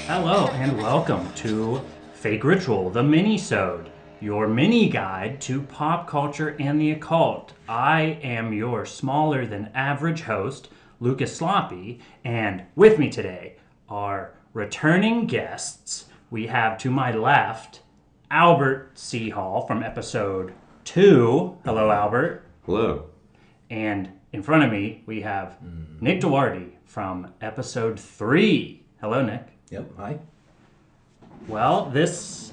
Hello and welcome to Fake Ritual, the minisode, your mini guide to pop culture and the occult. I am your smaller than average host, Lucas Sloppy, and with me today are returning guests. We have to my left Albert C. Hall from episode 2. Hello, Albert. Hello. And in front of me we have Nick Duarte from episode 3. Hello, Nick. Yep, hi. Well, this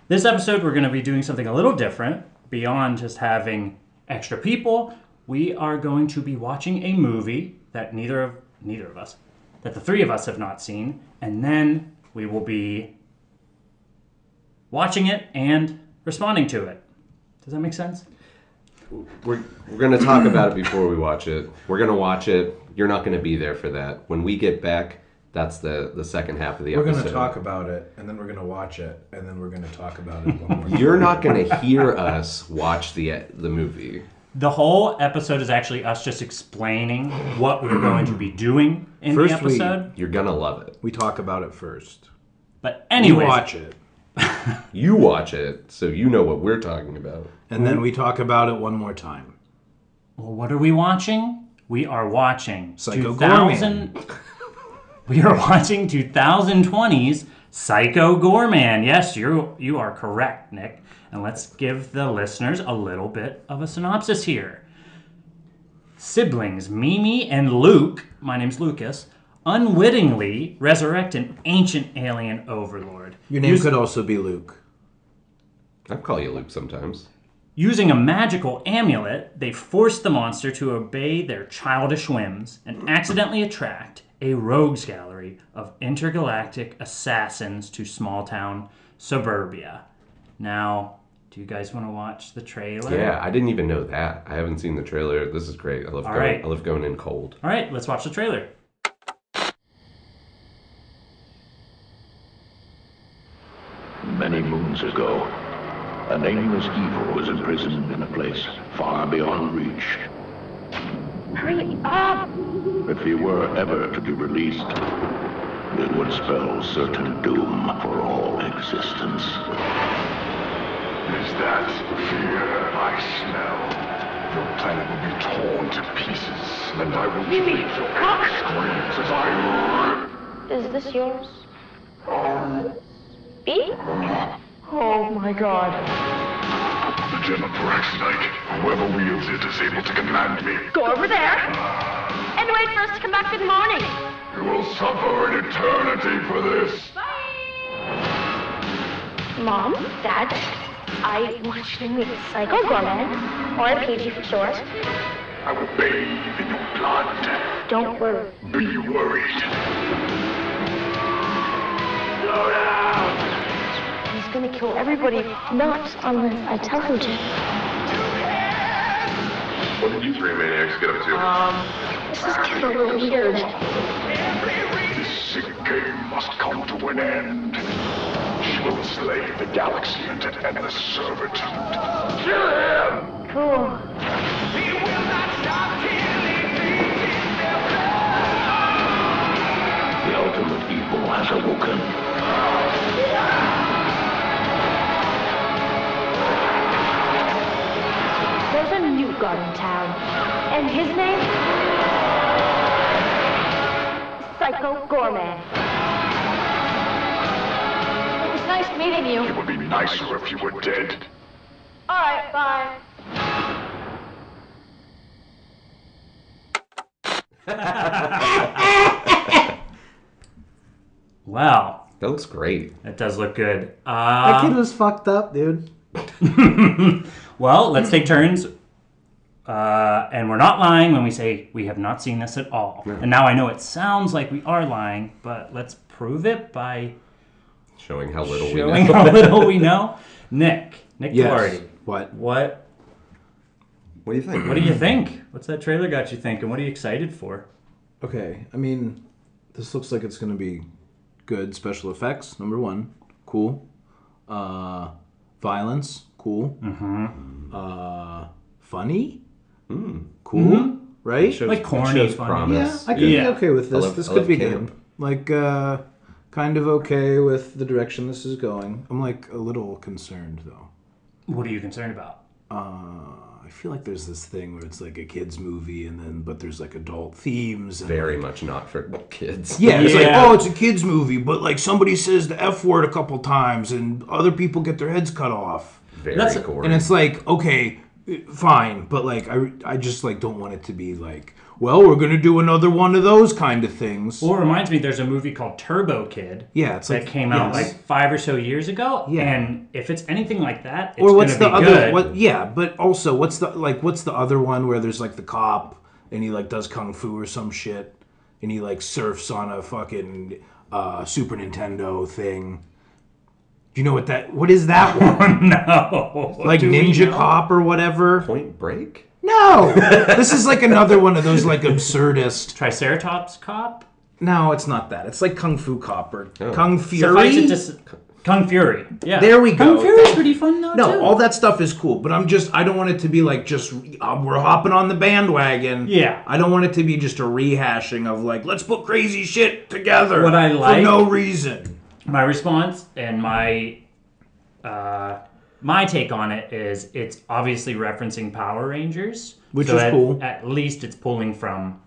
episode we're going to be doing something a little different. Beyond just having extra people, we are going to be watching a movie that neither of us, that the three of us have not seen, and then we will be watching it and responding to it. Does that make sense? We're going to talk about it before we watch it. We're going to watch it. You're not going to be there for that. When we get back, that's the second half of the episode. We're going to talk about it, and then we're going to watch it, and then we're going to talk about it one more time. You're not going to hear us watch the movie. The whole episode is actually us just explaining what we're going to be doing in the episode. You're going to love it. We talk about it first. But anyways, we watch it. You watch it, so you know what we're talking about. And then we talk about it one more time. Well, what are we watching? We are watching Psycho 2000. Goreman. We are watching 2020's Psycho Goreman. Yes, you are correct, Nick. And let's give the listeners a little bit of a synopsis here. Siblings Mimi and Luke, my name's Lucas, unwittingly resurrect an ancient alien overlord. Your name could also be Luke. I call you Luke sometimes. Using a magical amulet, they force the monster to obey their childish whims and accidentally attract a rogues gallery of intergalactic assassins to small-town suburbia. Now, do you guys want to watch the trailer? Yeah, I didn't even know that. I haven't seen the trailer. This is great. I love going in cold. All right, let's watch the trailer. Many moons ago, a nameless evil was imprisoned in a place far beyond reach. Hurry up! If he were ever to be released, it would spell certain doom for all existence. Is that fear I smell? Your planet will be torn to pieces, and I will Mimi, shriek your cut! screams as I Is this yours? B? Oh my god. The gem of Braxtonite. Whoever wields it is able to command me. Go over there and wait for us to come back in the morning. You will suffer an eternity for this. Mom, Dad, I want you to meet Psycho Goreman, or PG for short. I will bathe in your blood. Don't worry. Be worried. Slow down! He's gonna kill everybody, not unless I tell him to. What did you three maniacs get up to? This is getting a little weird. This sick game must come to an end. She will enslave the galaxy into endless servitude. Kill him! Cool. The ultimate evil has awoken. There's a new god in town, and his name? Psycho Goreman. It was nice meeting you. It would be nicer if you were dead. Alright, bye. Wow, That looks great. that does look good. That kid was fucked up, dude. Well, let's take turns. And we're not lying when we say we have not seen this at all. No. And now I know it sounds like we are lying, but let's prove it by Showing how little showing we know. how little we know. Nick Yes. Duarte. What? What do you think? What do you think? What's that trailer got you thinking? What are you excited for? Okay, I mean, this looks like it's going to be good special effects, number one. Cool. Violence, Cool. Funny. Cool. Mm-hmm. Right? Like corny, funny. Promise. Yeah, I could be okay with this. I love This could be camp. good. Like, kind of okay with the direction this is going. I'm like a little concerned though. What are you concerned about? I feel like there's this thing where it's like a kids movie, but there's like adult themes. And Very much not for kids. Yeah, it's like, Yeah. oh, it's a kids movie, but like somebody says the F word a couple times, and other people get their heads cut off. Very That's- gory. And it's like, okay, fine, but like I just like don't want it to be like, well, we're gonna do another one of those kind of things. Well, it reminds me, there's a movie called Turbo Kid. Yeah, it's that like came out yes. like 5 or so years ago. Yeah. And if it's anything like that, it's or what's gonna the be other? good. What? Yeah, but also what's the other one where there's like the cop and he like does kung fu or some shit, and he like surfs on a fucking Super Nintendo thing. Do you know what is that one? No. Like Do we Ninja know? Cop or whatever? Point Break? No! This is like another one of those like absurdist. Triceratops Cop? No, it's not that. It's like Kung Fu Cop or Kung Suffice Fury. it to s- Kung Fury. Yeah. There we go. Kung Fury's pretty fun though, No, too. all that stuff is cool, but I don't want it to be like just, we're hopping on the bandwagon. Yeah. I don't want it to be just a rehashing of like, let's put crazy shit together. What I like- for no reason. My response and my take on it is it's obviously referencing Power Rangers. Which so is cool. At least it's pulling from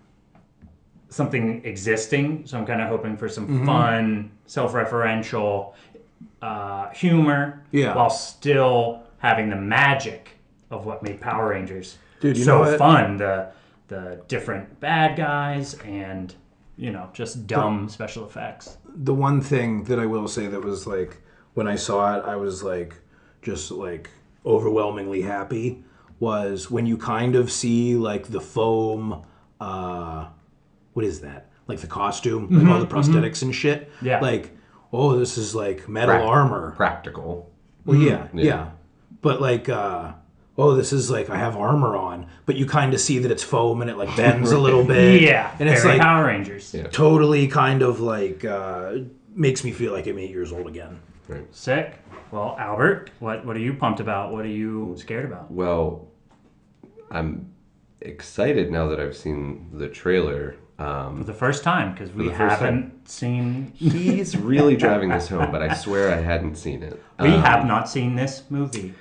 something existing. So I'm kind of hoping for some Mm-hmm. fun, self-referential humor, Yeah. while still having the magic of what made Power Rangers Dude, you so know what? fun. The different bad guys and just dumb special effects. The one thing that I will say that was like, when I saw it, I was like, just like overwhelmingly happy, was when you kind of see like the foam, what is that? Like the costume, like all the prosthetics and shit. Yeah. Like, oh, this is like metal armor. Practical. Well, yeah. Yeah. But like, oh, this is like, I have armor on, but you kind of see that it's foam and it like bends a little bit. Yeah, And it's very like Power Rangers. Yeah. totally kind of like, makes me feel like I'm 8 years old again. Right. Sick. Well, Albert, what are you pumped about? What are you scared about? Well, I'm excited now that I've seen the trailer. For the first time, because we the first haven't seen... He's really driving this home, but I swear I hadn't seen it. We have not seen this movie.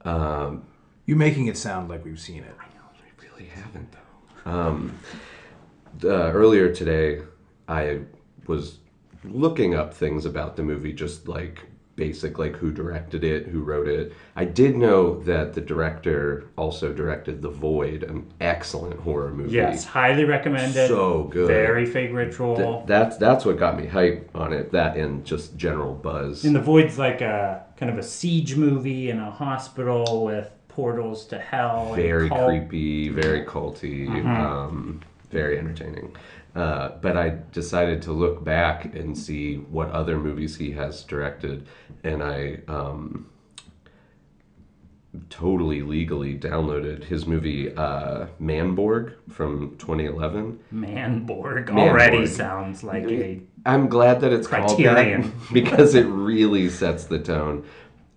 You're making it sound like we've seen it. I really haven't, though. Earlier today, I was looking up things about the movie, just like basic, like who directed it, who wrote it. I did know that the director also directed The Void, an excellent horror movie. Yes, highly recommended. So good. Very fake ritual. That's what got me hype on it. That and just general buzz. And The Void's like a kind of a siege movie in a hospital with portals to hell. and Very cult. creepy, very culty, very entertaining. But I decided to look back and see what other movies he has directed, and I totally legally downloaded his movie Manborg from 2011. Manborg already Manborg. sounds like a... I'm glad that it's called Criterion. that because it really sets the tone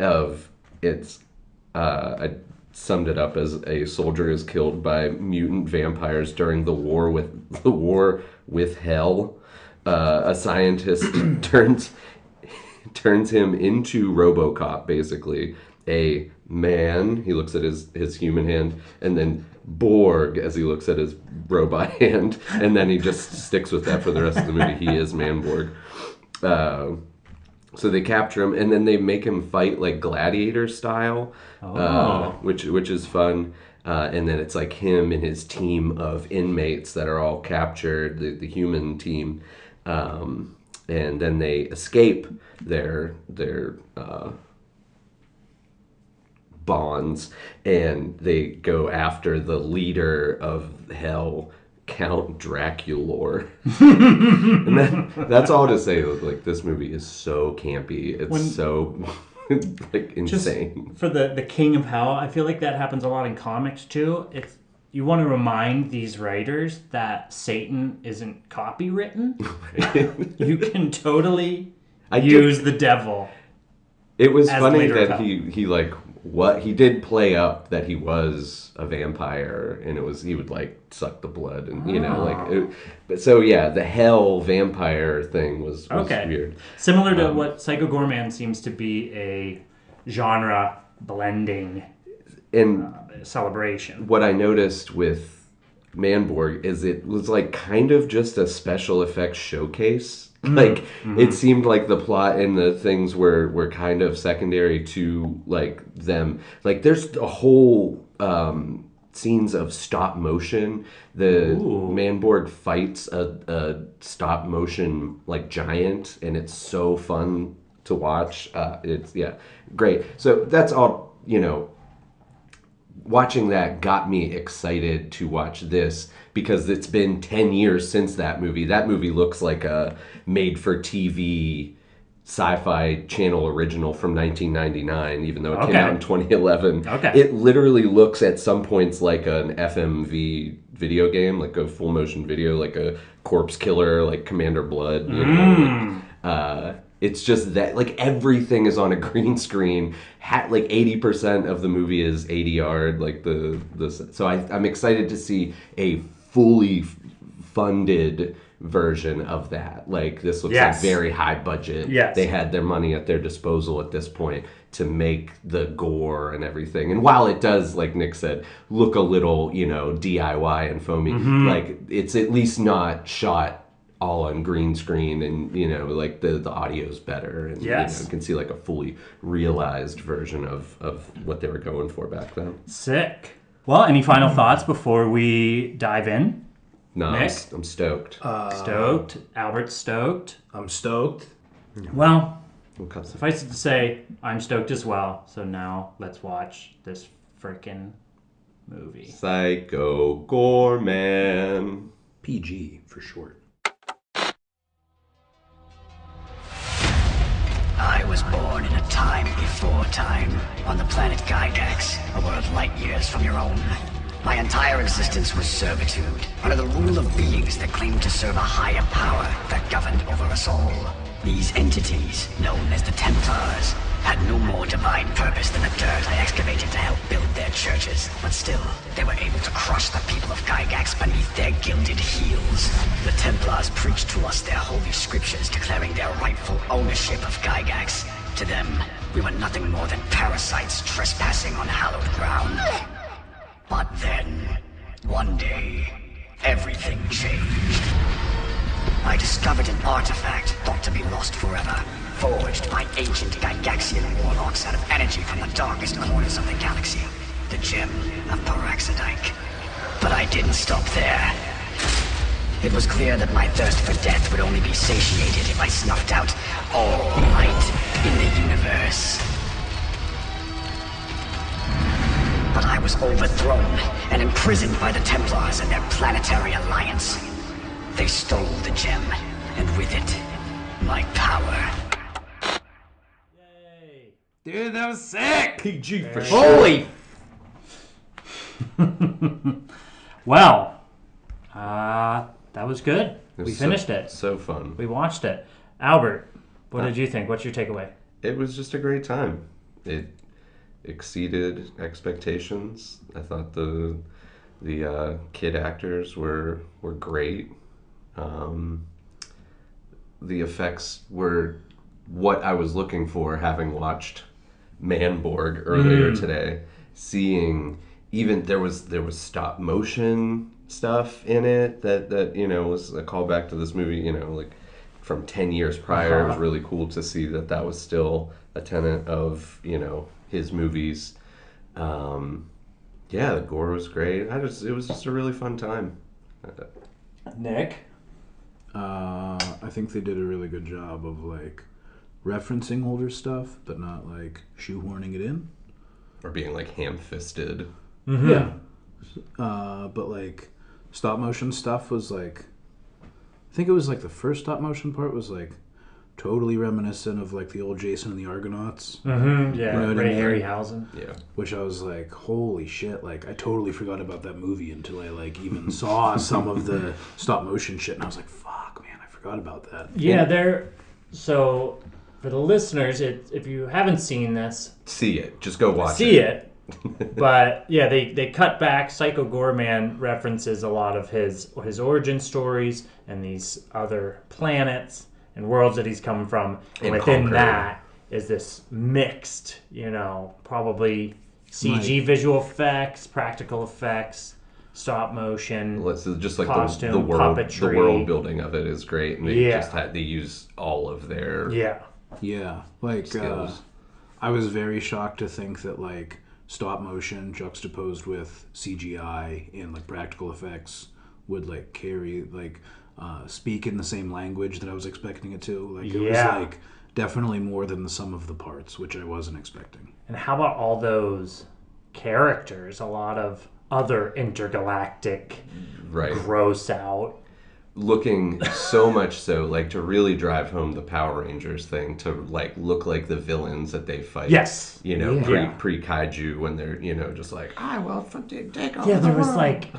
of it's. I summed it up as a soldier is killed by mutant vampires during the war with hell. A scientist turns him into RoboCop, basically. A man, he looks at his human hand, and then Borg as he looks at his robot hand, and then he just sticks with that for the rest of the movie. He is Manborg. So they capture him, and then they make him fight like gladiator style, which is fun. And then it's like him and his team of inmates that are all captured, the human team, and then they escape their bonds, and they go after the leader of hell, Count Dracula. And that's all to say. Like, this movie is so campy. It's so like insane. For the King of Hell, I feel like that happens a lot in comics too. It's you want to remind these writers that Satan isn't copywritten. You can totally use the devil. It was as funny later that felt. he like what he did play up that he was a vampire, and he would like suck the blood, and but so yeah, the hell vampire thing was Okay. weird. Similar to what Psycho Goreman seems to be a genre blending And celebration. what I noticed with Manborg is it was like kind of just a special effects showcase. Like it seemed like the plot and the things were kind of secondary to like them. Like there's a whole scenes of stop motion. The Manborg fights a stop motion like giant, and it's so fun to watch. It's great. So that's all, watching that got me excited to watch this because it's been 10 years since that movie. That movie looks like a made-for-TV sci-fi channel original from 1999, even though it came out in 2011. Okay. It literally looks at some points like an FMV video game, like a full-motion video, like a Corpse Killer, like Commander Blood. It's just that, like, everything is on a green screen. Like 80% of the movie is ADR. Like so I'm excited to see a fully funded version of that. Like this looks like very high budget. Yes. They had their money at their disposal at this point to make the gore and everything. And while it does, like Nick said, look a little, DIY and foamy, like it's at least not shot all on green screen, and like the audio's better, and you can see like a fully realized version of what they were going for back then. Sick. Well, any final thoughts before we dive in? No, Nick? I'm stoked. Stoked. Albert's stoked. I'm stoked. Well, We'll cut some- suffice it to say, I'm stoked as well. So now let's watch this frickin' movie. Psycho Goreman. PG for short. I was born in a time before time, on the planet Gygax, a world light years from your own. My entire existence was servitude, under the rule of beings that claimed to serve a higher power that governed over us all. These entities, known as the Templars, had no more divine purpose than the dirt I excavated to help build their churches, but still, they were able to crush the people of Gygax beneath their gilded heels. The Templars preached to us their holy scriptures declaring their rightful ownership of Gygax. To them, we were nothing more than parasites trespassing on hallowed ground. But then, one day, everything changed. I discovered an artifact thought to be lost forever, forged by ancient Gygaxian warlocks out of energy from the darkest corners of the galaxy, the Gem of Paraxidike. But I didn't stop there. It was clear that my thirst for death would only be satiated if I snuffed out all light in the universe. But I was overthrown and imprisoned by the Templars and their planetary alliance. They stole the gem, and with it, my power. Yay. Dude, that was sick. PG for Holy! Well, that was good. We finished it. So fun. We watched it. Albert, what did you think? What's your takeaway? It was just a great time. It exceeded expectations. I thought the kid actors were great. The effects were what I was looking for, having watched Manborg earlier today. Seeing even there was stop motion stuff in it that was a callback to this movie. Like from 10 years prior. It was really cool to see that was still a tenet of his movies. The gore was great. It was just a really fun time. Nick? I think they did a really good job of like referencing older stuff, but not like shoehorning it in. Or being like ham-fisted. Mm-hmm. Yeah. But like stop motion stuff was like, I think it was like the first stop motion part was like totally reminiscent of like the old Jason and the Argonauts. Mm-hmm. Yeah, You know what I Ray mean? Harryhausen. Yeah. Which I was like, holy shit, like I totally forgot about that movie until I like even saw some of the stop motion shit, and I was like, fuck man, I forgot about that. Yeah, so for the listeners, if you haven't seen this, See it. Just go watch see it. But yeah, they cut back. Psycho Goreman references a lot of his origin stories and these other planets and worlds that he's come from. And within conquered. that is this mixed, probably CG visual effects, practical effects, stop motion. Well, it's just like costume, the world, puppetry. the world building of it is great, and they use all of their Yeah, like skills. I was very shocked to think that like stop motion juxtaposed with CGI and like practical effects would like carry like speak in the same language that I was expecting it to. Like it was like definitely more than the sum of the parts, which I wasn't expecting. And how about all those characters? A lot of other intergalactic, gross out. Looking so much so, like, to really drive home the Power Rangers thing, to, like, look like the villains that they fight. Yes. Pre-kaiju, when they're, just like, I will take over. Yeah, there was, like,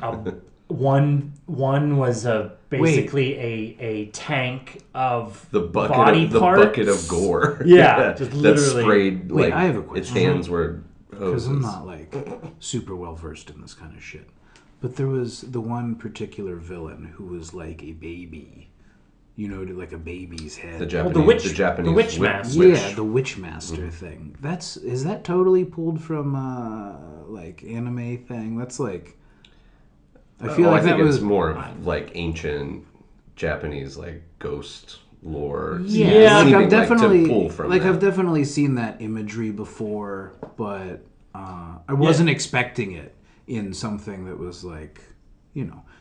one was basically a tank of the bucket body of, the parts. bucket of gore. Yeah, just literally. That sprayed, like, I have a question. its hands were Because hoses. I'm not, like, super well-versed in this kind of shit. But there was the one particular villain who was like a baby. Like a baby's head. The Japanese, the the Japanese witch master. Yeah, the witch master thing. Is that totally pulled from like anime thing? That's like I feel like I think that was it's more of like ancient Japanese like ghost lore. Yeah, like seeming I've definitely to pull from like that. I've definitely seen that imagery before, but I wasn't expecting it in something that was like,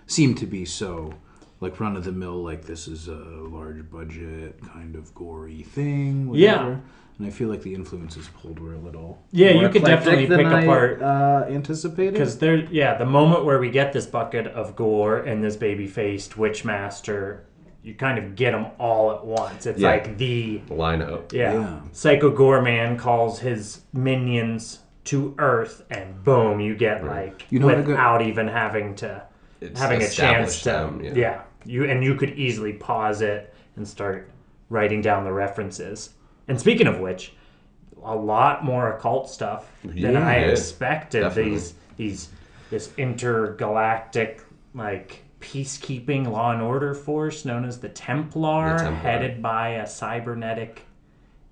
seemed to be so like run of the mill, like this is a large budget kind of gory thing. Whatever. Yeah. And I feel like the influences pulled were a little Yeah, more you could definitely eclectic than pick apart anticipated. because the moment where we get this bucket of gore and this baby-faced witch master, you kind of get them all at once. It's like the lineup. yeah. Psycho Goreman calls his minions to Earth, and boom, you get like without even having to having a chance to them, you could easily pause it and start writing down the references. And speaking of which, a lot more occult stuff than I expected. Definitely. This intergalactic like peacekeeping law and order force known as the Templar, headed by a cybernetic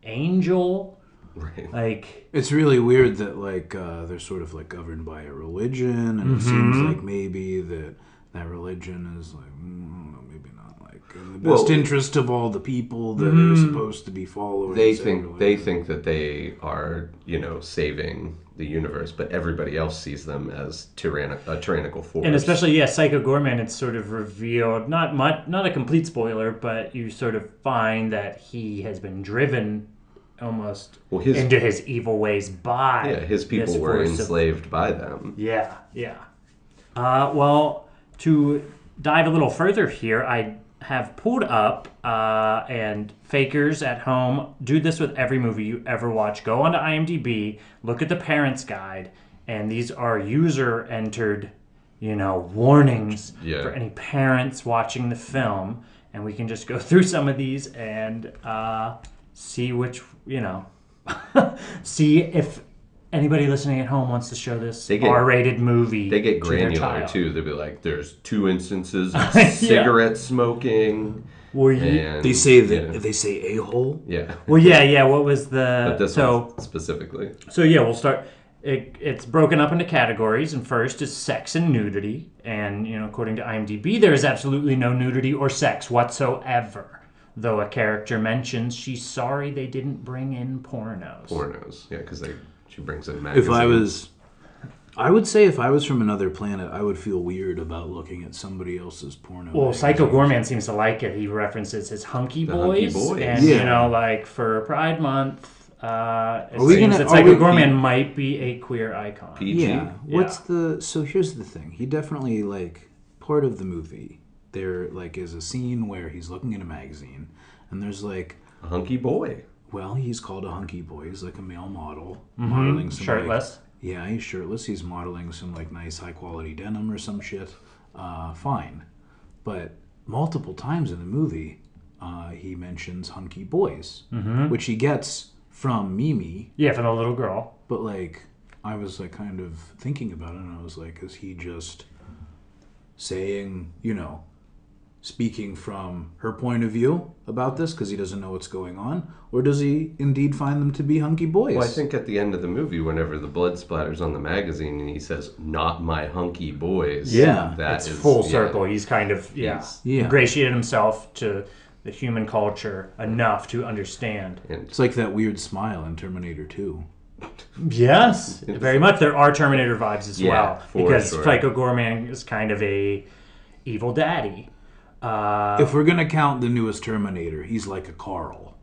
angel. Right. Like it's really weird that like they're sort of like governed by a religion, and it seems like maybe that religion is like maybe not like in the best interest of all the people that are supposed to be following. They think that they are saving the universe, but everybody else sees them as a tyrannical force. And especially Psycho Goreman, it's sort of revealed, not a complete spoiler, but you sort of find that he has been driven almost into his evil ways by his people were enslaved by them. Well, to dive a little further here, I have pulled up and fakers at home do this with every movie you ever watch. Go onto IMDb, look at the parents guide, and these are user entered warnings for any parents watching the film, and we can just go through some of these and see which, see if anybody listening at home wants to show this R-rated movie. They get granular too. They'll be like, "There's 2 instances of cigarette smoking." They say they say a-hole. Yeah. Well, yeah. What was the but this one specifically? So we'll start. It's broken up into categories, and first is sex and nudity. And according to IMDb, there is absolutely no nudity or sex whatsoever. Though a character mentions she's sorry they didn't bring in pornos. Yeah, because she brings in magazines. I would say if I was from another planet, I would feel weird about looking at somebody else's porno. Well, Psycho Goreman seems to like it. He references his hunky boys. And, like, for Pride Month, it seems that Psycho Goreman might be a queer icon. PG? Yeah. So here's the thing. He definitely, like, part of the movie, there, like, is a scene where he's looking in a magazine, and there's, like... A hunky boy. Well, he's called a hunky boy. He's, like, a male model. Modeling some... Shirtless. Yeah, he's shirtless. He's modeling some, like, nice high-quality denim or some shit. Fine. But multiple times in the movie, he mentions hunky boys, which he gets from Mimi. Yeah, from the little girl. But, like, I was, like, kind of thinking about it, and I was like, is he just saying, speaking from her point of view about this because he doesn't know what's going on? Or does he indeed find them to be hunky boys? Well, I think at the end of the movie, whenever the blood splatters on the magazine and he says, "Not my hunky boys," it's full circle. He's kind of ingratiated himself to the human culture enough to understand. It's like that weird smile in Terminator 2. Yes, very much. There are Terminator vibes as well. Because sure. Psycho Goreman is kind of a evil daddy. If we're going to count the newest Terminator, he's like a Carl.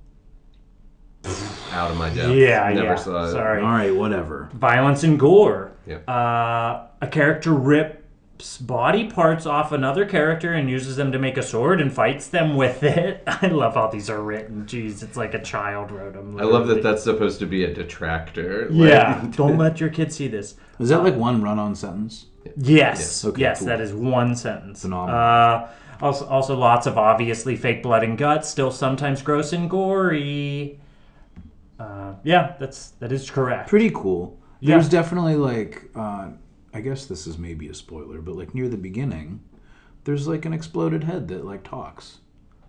Out of my depth. Never saw it. Sorry. All right, whatever. Violence and gore. Yeah. A character rips body parts off another character and uses them to make a sword and fights them with it. I love how these are written. Jeez, it's like a child wrote them. Literally. I love that that's supposed to be a detractor. Yeah, don't let your kids see this. Is that like one run-on sentence? Yes. Okay, yes, cool. that is one sentence. Phenomenal. Also lots of obviously fake blood and guts, still sometimes gross and gory. That is correct. Pretty cool. Yeah. There's definitely like, I guess this is maybe a spoiler, but like near the beginning, there's like an exploded head that like talks.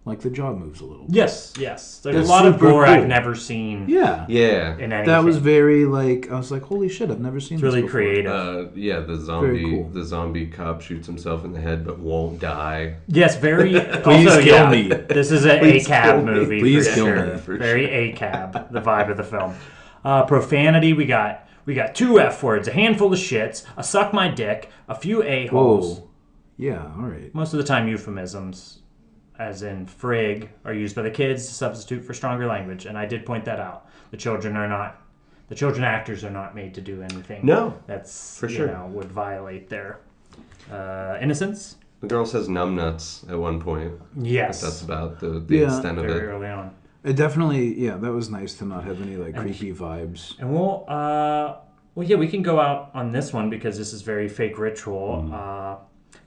Like the jaw moves a little. Yes. There's That's a lot of super gore cool. I've never seen. Yeah. In anything. That was very like, I was like, holy shit, I've never seen It's this really before. creative. The cool. the zombie cop shoots himself in the head but won't die. Yes, very. Please also, kill me. This is an Please kill ACAB me. movie. Please for kill sure. me. For Very ACAB, the vibe of the film. Profanity, we got 2 F words, a handful of shits, a suck my dick, a few a-holes. Whoa. Yeah, all right. Most of the time euphemisms, as in frig, are used by the kids to substitute for stronger language, and I did point that out. The children actors are not made to do anything. No, that's for sure. Would violate their innocence. The girl says numbnuts at one point. Yes, But that's about the extent of very it. early on. It definitely, that was nice to not have any like creepy vibes. And we can go out on this one because this is very fake ritual.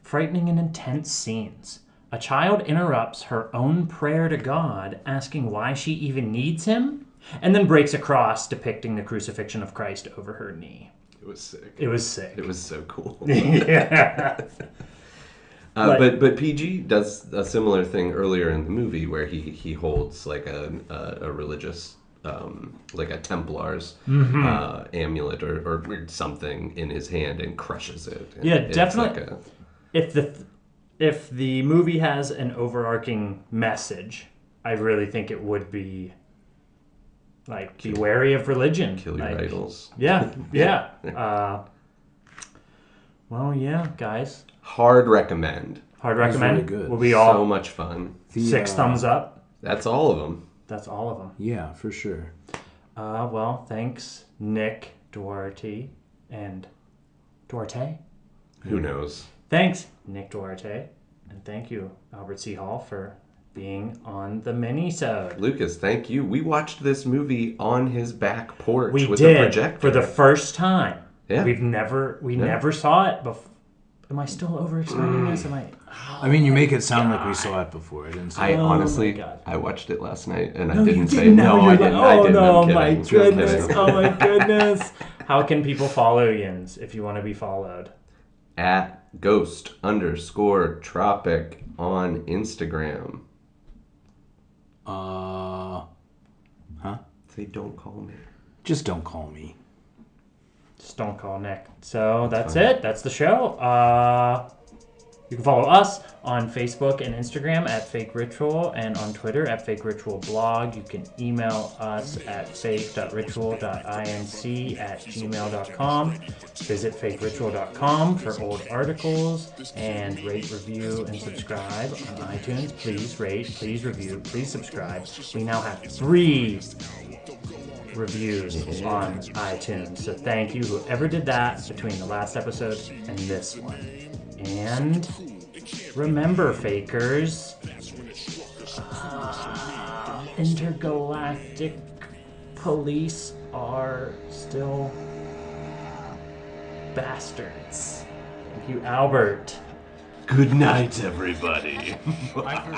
Frightening and intense scenes. A child interrupts her own prayer to God, asking why she even needs him, and then breaks a cross depicting the crucifixion of Christ over her knee. It was sick. It was sick. It was so cool. Yeah. But PG does a similar thing earlier in the movie where he holds like a religious like a Templar's amulet or something in his hand and crushes it. And Yeah, it's definitely. Like If the movie has an overarching message, I really think it would be like be wary of religion. kill your like, idols. Yeah. Well, yeah, guys. Hard recommend. Hard was recommend. really good. Will be all So much fun. 6 thumbs up. That's all of them. That's all of them. Yeah, for sure. Well, thanks, Nick Duarte and Duarte. Who knows? Thanks, Nick Duarte, and thank you, Albert C. Hall, for being on the minisode. Lucas, thank you. We watched this movie on his back porch We with did a projector. for the first time. Yeah. We never saw it before. Am I still overexplaining this? Am I? I mean, you make it sound like we saw it before. I didn't see I it. honestly, my God. I watched it last night and No, I you didn't say didn't. no. Now I you're didn't. like, I oh didn't. no, I'm my kidding. I'm goodness! kidding. Oh my goodness! How can people follow Yins if you want to be followed? At ghost_tropic on Instagram. Say don't call me. Just don't call me. Just don't call Nick. So that's it. That's the show. You can follow us on Facebook and Instagram at Fake Ritual and on Twitter at Fake Ritual Blog. You can email us at fake.ritual.inc@gmail.com. Visit fakeritual.com for old articles and rate, review, and subscribe on iTunes. Please rate, please review, please subscribe. We now have 3 reviews on iTunes. So thank you, whoever did that between the last episode and this one. And remember, fakers, intergalactic police are still bastards. Thank you, Albert. Good night, everybody. Bye for